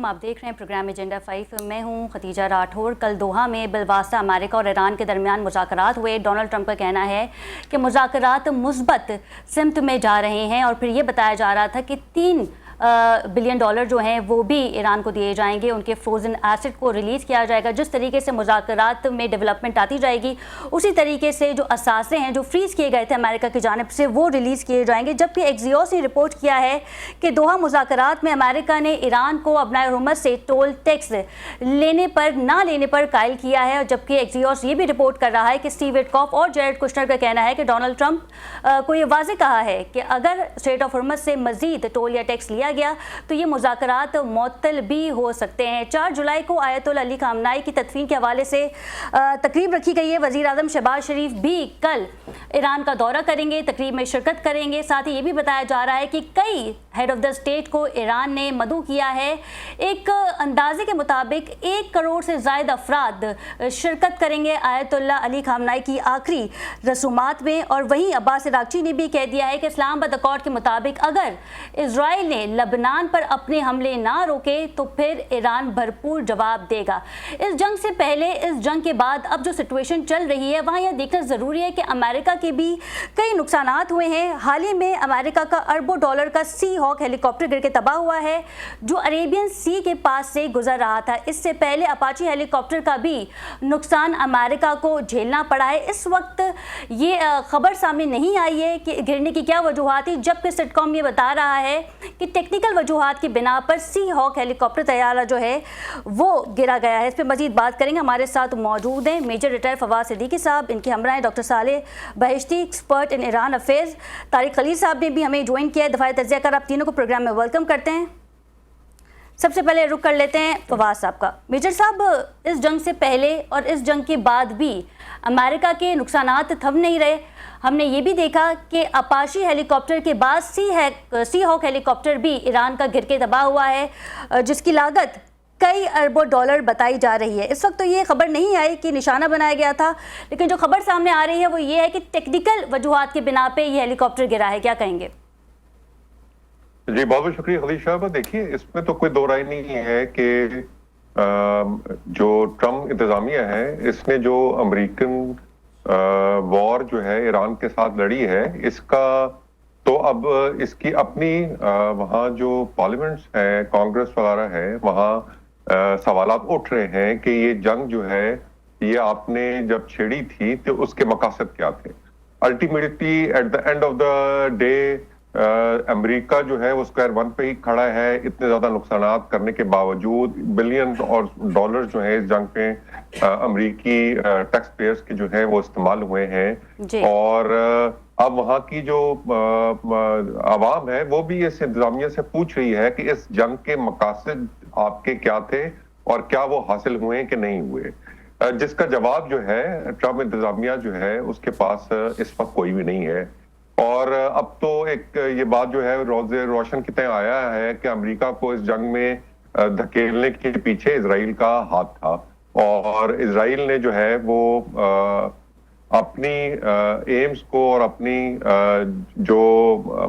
आप देख रहे हैं प्रोग्राम एजेंडा 5। मैं हूं खतीजा राठौर। कल दोहा में बिलवास्ता अमेरिका और ईरान के दरमियान मुज़ाकरात हुए। डोनाल्ड ट्रंप का कहना है कि मुज़ाकरात मुस्बत सिमत में जा रहे हैं और फिर ये बताया जा रहा था कि $3 बिलियन जो हैं वो भी ईरान को दिए जाएंगे, उनके फ्रोज़न एसेट को रिलीज़ किया जाएगा। जिस तरीके से मुज़ाकरात में डेवलपमेंट आती जाएगी उसी तरीके से जो असासे हैं जो फ्रीज़ किए गए थे अमेरिका की जानिब से वो रिलीज़ किए जाएंगे। जबकि एक्सियोस ने रिपोर्ट किया है कि दोहा मुज़ाकरात में अमेरिका ने ईरान को अपनाए हुर्मत से टोल टैक्स लेने पर कायल किया है। जबकि एक्सियोस ये भी रिपोर्ट कर रहा है कि स्टीव विटकॉफ और जेरेड कुशनर का कहना है कि डोनाल्ड ट्रंप को ये वाज़ेह कहा है कि अगर स्ट्रेट ऑफ हुर्मत से मज़ीद टोल या टैक्स लिया गया तो ये मुज़ाकरात मुअत्तल भी हो सकते हैं। 4 जुलाई को आयतुल्लाह अली खामनाई की तदफीन के हवाले से तकरीब रखी गई है। वज़ीर आज़म शहबाज शरीफ भी कल ईरान का दौरा करेंगे, तकरीब में शिरकत करेंगे। साथ ही ये भी बताया जा रहा है कि कई हेड ऑफ द स्टेट को ईरान ने मदऊ किया है। एक अंदाजे के मुताबिक 1 करोड़ से ज़ायद अफराद शिरकत करेंगे आयतुल्लाह अली खामनाई की आखिरी रसूमात में। और वहीं अब्बास अरागची ने भी कह दिया है कि इस्लामाबाद अकॉर्ड के मुताबिक अगर इजराइल ने लबनान पर अपने हमले ना रोके तो फिर ईरान भरपूर जवाब देगा। इस जंग से पहले, इस जंग के बाद अब जो सिचुएशन चल रही है वहाँ यह देखना ज़रूरी है कि अमेरिका के भी कई नुकसानात हुए हैं। हाल ही में अमेरिका का अरबों डॉलर का सी हॉक हेलीकॉप्टर गिर के तबाह हुआ है जो अरेबियन सी के पास से गुजर रहा था। इससे पहले अपाची हेलीकॉप्टर का भी नुकसान अमेरिका को झेलना पड़ा है। इस वक्त ये खबर सामने नहीं आई है कि गिरने की क्या वजूहात थी, जबकि सिटकॉम ये बता रहा है कि टेक्निकल वजूहात की बिना पर सी हॉक हेलीकॉप्टर तैयारा जो है वो गिरा गया है। इस पर मजीद बात करेंगे। हमारे साथ मौजूद हैं मेजर रिटायर फवाद सिद्दीकी साहब, इनके हमरा हैं doctor Saleh Beheshti, expert in Iran affairs. Tariq Khalil साहब ने भी हमें ज्वाइन किया है। दफ़ाए तज्ज़िया कर आप तीनों को प्रोग्राम में वेलकम करते हैं। सबसे पहले रुक कर लेते हैं फवाद साहब का। मेजर साहब, इस जंग से पहले और इस जंग के बाद भी अमेरिका के नुकसानात थम नहीं रहे। हमने ये भी देखा कि अपाची हेलीकॉप्टर के बाद सी हॉक हेलीकॉप्टर भी ईरान का गिर के तबाह हुआ है जिसकी लागत कई अरबों डॉलर बताई जा रही है। इस वक्त तो ये खबर नहीं आई कि निशाना बनाया गया था, लेकिन जो खबर सामने आ रही है वो ये है कि टेक्निकल वजूहात के बिना पे ये हेलीकॉप्टर गिरा है। क्या कहेंगे? जी बहुत बहुत शुक्रिया खलील साहब। देखिए, इसमें तो कोई दो राय नहीं है कि जो ट्रम्प इंतजामिया है इसने जो अमेरिकन वॉर जो है ईरान के साथ लड़ी है इसका तो अब इसकी अपनी वहाँ जो पार्लियामेंट्स है, कांग्रेस वगैरह है, वहाँ सवालात उठ रहे हैं कि ये जंग जो है ये आपने जब छेड़ी थी तो उसके मकासद क्या थे। Ultimately at the end of the day America जो है वो स्क्वायर वन पे ही खड़ा है। इतने ज्यादा नुकसानात करने के बावजूद बिलियन और डॉलर जो है इस जंग पे अमेरिकी टैक्स पेयर्स के जो है वो इस्तेमाल हुए हैं। और अब वहाँ की जो आवाम है वो भी इस इंतजामिया से पूछ रही है कि इस जंग के मकासद आपके क्या थे और क्या वो हासिल हुए कि नहीं हुए, जिसका जवाब जो है ट्रम्प इंतजामिया जो है उसके पास इस वक्त कोई भी नहीं है। और अब तो एक ये बात जो है रोज़े रोशन की तरह आया है कि अमेरिका को इस जंग में धकेलने के पीछे इजराइल का हाथ था और इजराइल ने जो है वो अपनी एम्स को और अपनी जो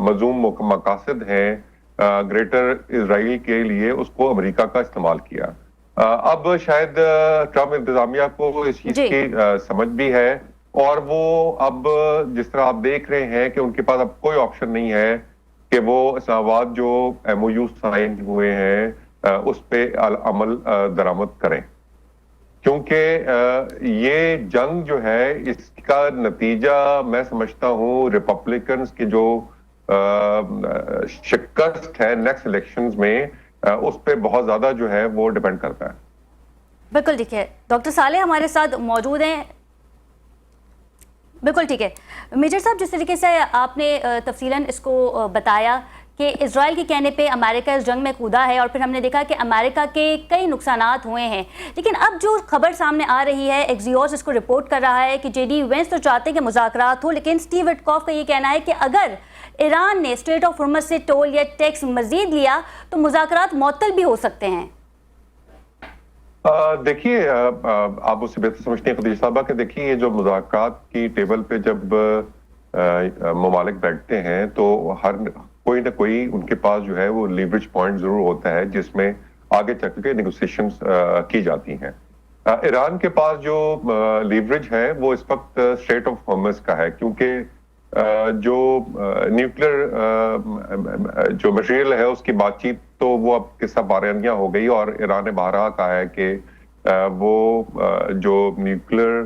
मज़ूम मकासद हैं ग्रेटर इजराइल के लिए उसको अमेरिका का इस्तेमाल किया। अब शायद ट्रम्प इंतजामिया को इस चीज़ की समझ भी है और वो अब जिस तरह आप देख रहे हैं कि उनके पास अब कोई ऑप्शन नहीं है कि वो इस्लामाबाद जो MOU साइन हुए हैं उस पे अमल दरामद करें, क्योंकि ये जंग जो है इसका नतीजा मैं समझता हूँ रिपब्लिकन्स के जो शिकस्त है नेक्स्ट इलेक्शंस में उस पे बहुत ज्यादा जो है वो डिपेंड करता है। बिल्कुल ठीक है। डॉक्टर सालेह हमारे साथ मौजूद हैं। बिल्कुल ठीक है। मेजर साहब, जिस तरीके से आपने तफसीलन इसको बताया कि इजराइल के कहने पे अमेरिका इस जंग में कूदा है और फिर हमने देखा कि अमेरिका के कई नुकसानात हुए हैं, लेकिन अब जो खबर सामने आ रही है, एक्सियोस इसको रिपोर्ट कर रहा है कि JD वेंस तो चाहते हैं कि मुज़ाकरात हो, लेकिन स्टीव विटकॉफ का ये कहना है कि अगर ईरान ने स्ट्रेट ऑफ हुर्मत से टोल या टैक्स मजीद लिया तो मुज़ाकरात मुअत्तल भी हो सकते हैं। देखिए, आप उससे बेहतर समझते हैं खदीजा साहबा कि देखिए ये जो मुज़ाकरात की टेबल पे जब ममालिक बैठते हैं तो हर कोई ना कोई उनके पास जो है वो लीवरेज पॉइंट जरूर होता है जिसमें آگے چل کے نیگوسیشنز کی جاتی ہیں. ایران کے پاس جو لیوریج ہے وہ اس وقت اسٹریٹ آف ہارمز کا ہے, کیونکہ جو نیوکلیر جو مٹیریل ہے اس کی بات چیت تو وہ اب قصہ بارانیہ ہو گئی, اور ایران نے بارہا کہا ہے کہ وہ جو نیوکلیر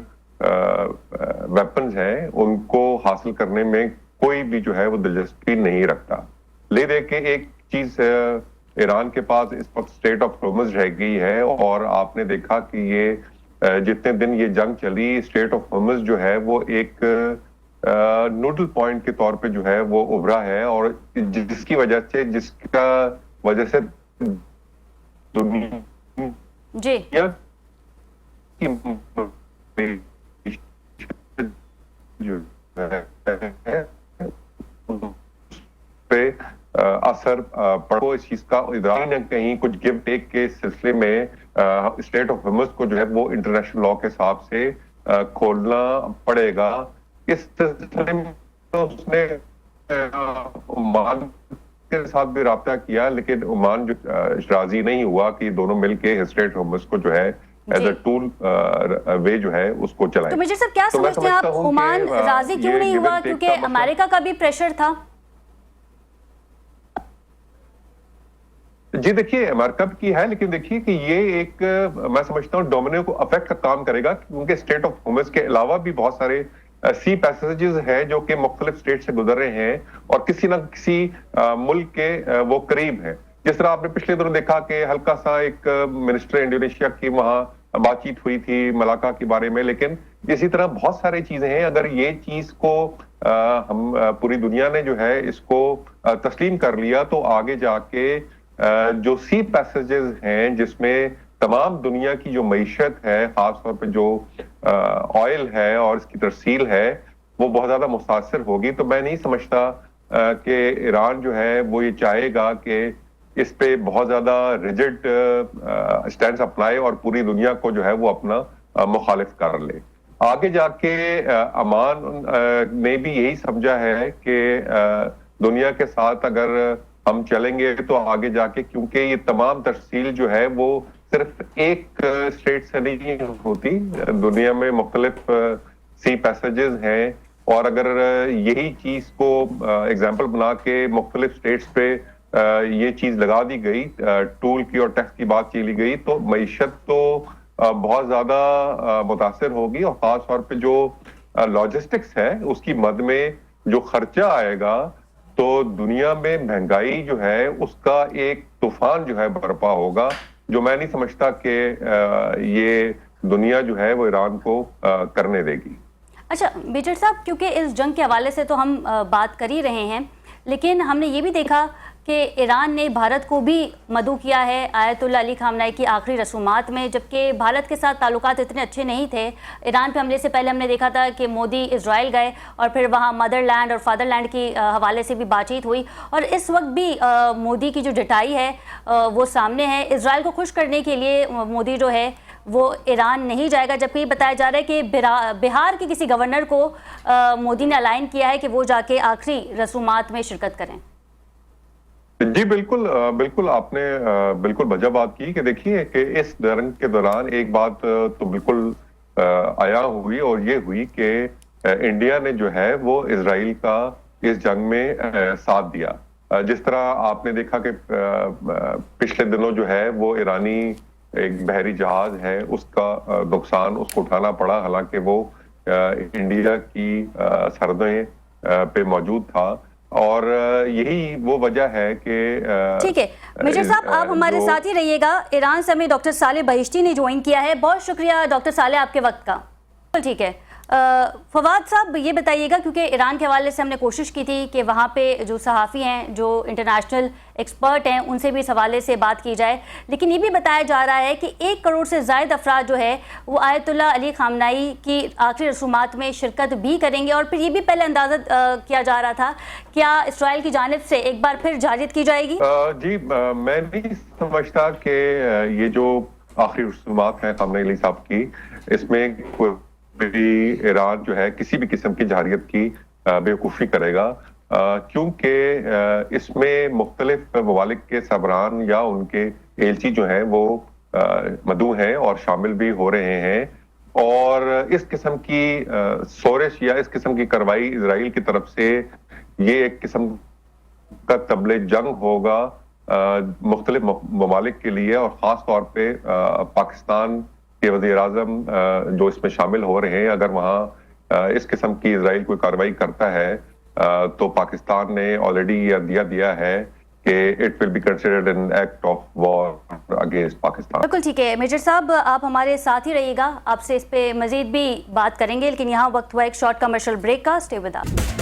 ویپنز ہیں ان کو حاصل کرنے میں کوئی بھی جو ہے وہ دلچسپی نہیں رکھتا. لے دے کے ایک چیز ایران کے پاس اس وقت اسٹریٹ آف ہارمز رہ گئی ہے, اور آپ نے دیکھا کہ یہ جتنے دن یہ جنگ چلی اسٹریٹ آف ہارمز جو ہے وہ ایک نوڈل پوائنٹ کے طور پہ جو ہے وہ ابھرا ہے, اور جس کی وجہ سے دنیا جی پہ اثر پڑو اس چیز کا ادراک کہیں کچھ گیو ٹیک کے سلسلے میں اسٹیٹ آف ہارمز کو جو ہے وہ انٹرنیشنل لا کے حساب سے کھولنا پڑے گا. اس سلسلے میں اس نے عمان کے ساتھ بھی رابطہ کیا, لیکن عمان جو راضی نہیں ہوا کہ دونوں مل کے اسٹریٹ ہارمز کو جو ہے ایز اے ٹول وے جو ہے اس کو چلائیں. تو میجر صاحب کیا سمجھتے ہیں آپ, عمان راضی کیوں نہیں ہوا؟ کیونکہ امریکہ کا بھی پریشر تھا. جی دیکھیے امریکہ کی ہے, لیکن دیکھیے کہ یہ ایک میں سمجھتا ہوں ڈومینو کو افیکٹ کا کام کرے گا, کیونکہ اسٹیٹ آف ہارمز کے علاوہ بھی بہت سارے سی پیسیجز ہیں جو کہ مختلف اسٹیٹ سے گزر رہے ہیں اور کسی نہ کسی ملک کے وہ قریب ہیں. جس طرح آپ نے پچھلے دنوں دیکھا کہ ہلکا سا ایک منسٹر انڈونیشیا کی وہاں بات چیت ہوئی تھی ملاقہ کے بارے میں, لیکن اسی طرح بہت سارے چیزیں ہیں. اگر یہ چیز کو ہم پوری دنیا نے جو ہے اس کو تسلیم کر لیا تو آگے جا کے جو سی پیسیجز ہیں جس میں تمام دنیا کی جو معیشت ہے, خاص طور پہ جو آئل ہے اور اس کی ترسیل ہے, وہ بہت زیادہ متاثر ہوگی. تو میں نہیں سمجھتا کہ ایران جو ہے وہ یہ چاہے گا کہ اس پہ بہت زیادہ ریجڈ اسٹینڈ اپنائے اور پوری دنیا کو جو ہے وہ اپنا مخالف کر لے. آگے جا کے عمان نے بھی یہی سمجھا ہے کہ دنیا کے ساتھ اگر ہم چلیں گے تو آگے جا کے, کیونکہ یہ تمام ترسیل جو ہے وہ صرف ایک اسٹیٹ سے نہیں ہوتی, دنیا میں مختلف سی پیسیجز ہیں, اور اگر یہی چیز کو ایگزامپل بنا کے مختلف اسٹیٹس پہ یہ چیز لگا دی گئی, ٹول کی اور ٹیکس کی بات چلی گئی, تو معیشت تو بہت زیادہ متاثر ہوگی, اور خاص طور پہ جو لاجسٹکس ہے اس کی مد میں جو خرچہ آئے گا تو دنیا میں مہنگائی جو ہے اس کا ایک طوفان جو ہے برپا ہوگا, جو میں نہیں سمجھتا کہ یہ دنیا جو ہے وہ ایران کو کرنے دے گی. اچھا میجر صاحب, کیونکہ اس جنگ کے حوالے سے تو ہم بات کر ہی رہے ہیں, لیکن ہم نے یہ بھی دیکھا کہ ایران نے بھارت کو بھی مدعو کیا ہے آیت اللہ علی خامنائی کی آخری رسومات میں, جبکہ بھارت کے ساتھ تعلقات اتنے اچھے نہیں تھے. ایران پہ حملے سے پہلے ہم نے دیکھا تھا کہ مودی اسرائیل گئے اور پھر وہاں مدر لینڈ اور فادر لینڈ کی حوالے سے بھی بات چیت ہوئی, اور اس وقت بھی مودی کی جو ڈٹائی ہے وہ سامنے ہے. اسرائیل کو خوش کرنے کے لیے مودی جو ہے وہ ایران نہیں جائے گا, جبکہ یہ بتایا جا رہا ہے کہ بہار کے کسی گورنر کو مودی نے الائن کیا ہے کہ وہ جا کے آخری رسومات میں شرکت کریں. جی بالکل بالکل, آپ نے بالکل وجہ بات کی کہ دیکھیے کہ اس جنگ کے دوران ایک بات تو بالکل آیا ہوئی, اور یہ ہوئی کہ انڈیا نے جو ہے وہ اسرائیل کا اس جنگ میں ساتھ دیا. جس طرح آپ نے دیکھا کہ پچھلے دنوں جو ہے وہ ایرانی ایک بحری جہاز ہے اس کا نقصان اس کو اٹھانا پڑا, حالانکہ وہ انڈیا کی سرحدیں پہ موجود تھا, اور یہی وہ وجہ ہے کہ ٹھیک ہے میجر صاحب, آپ ہمارے ساتھ ہی رہیے گا. ایران سے ہمیں ڈاکٹر صالح بہشتی نے جوائن کیا ہے. بہت شکریہ ڈاکٹر صالح آپ کے وقت کا. ٹھیک ہے فواد صاحب, یہ بتائیے گا, کیونکہ ایران کے حوالے سے ہم نے کوشش کی تھی کہ وہاں پہ جو صحافی ہیں جو انٹرنیشنل ایکسپرٹ ہیں ان سے بھی اس حوالے سے بات کی جائے, لیکن یہ بھی بتایا جا رہا ہے کہ 1 کروڑ سے زائد افراد جو ہے وہ آیت اللہ علی خامنائی کی آخری رسومات میں شرکت بھی کریں گے. اور پھر یہ بھی پہلے اندازہ کیا جا رہا تھا, کیا اسرائیل کی جانب سے ایک بار پھر جارحیت کی جائے گی؟ جی میں نہیں سمجھتا کہ یہ جو آخری رسومات ہیں خامنہ علی صاحب کی, اس میں ایران جو ہے کسی بھی قسم کی جارحیت کی بیوقوفی کرے گا. کیونکہ اس میں مختلف ممالک کے سربراہان یا ان کے ایلچی جو ہیں وہ مدعو ہیں اور شامل بھی ہو رہے ہیں، اور اس قسم کی سورش یا اس قسم کی کارروائی اسرائیل کی طرف سے یہ ایک قسم کا طبل جنگ ہوگا مختلف ممالک کے لیے، اور خاص طور پہ پاکستان کے وزیر اعظم جو اس میں شامل ہو رہے ہیں، اگر وہاں اس قسم کی اسرائیل کوئی کارروائی کرتا ہے تو پاکستان نے آلریڈی یہ دیا ہے کہ it will be considered an act of war against Pakistan. بالکل ٹھیک ہے میجر صاحب، آپ ہمارے ساتھ ہی رہیے گا، آپ سے اس پہ مزید بھی بات کریں گے، لیکن یہاں وقت ہوا ایک شارٹ کمرشل بریک کا۔ Stay with us.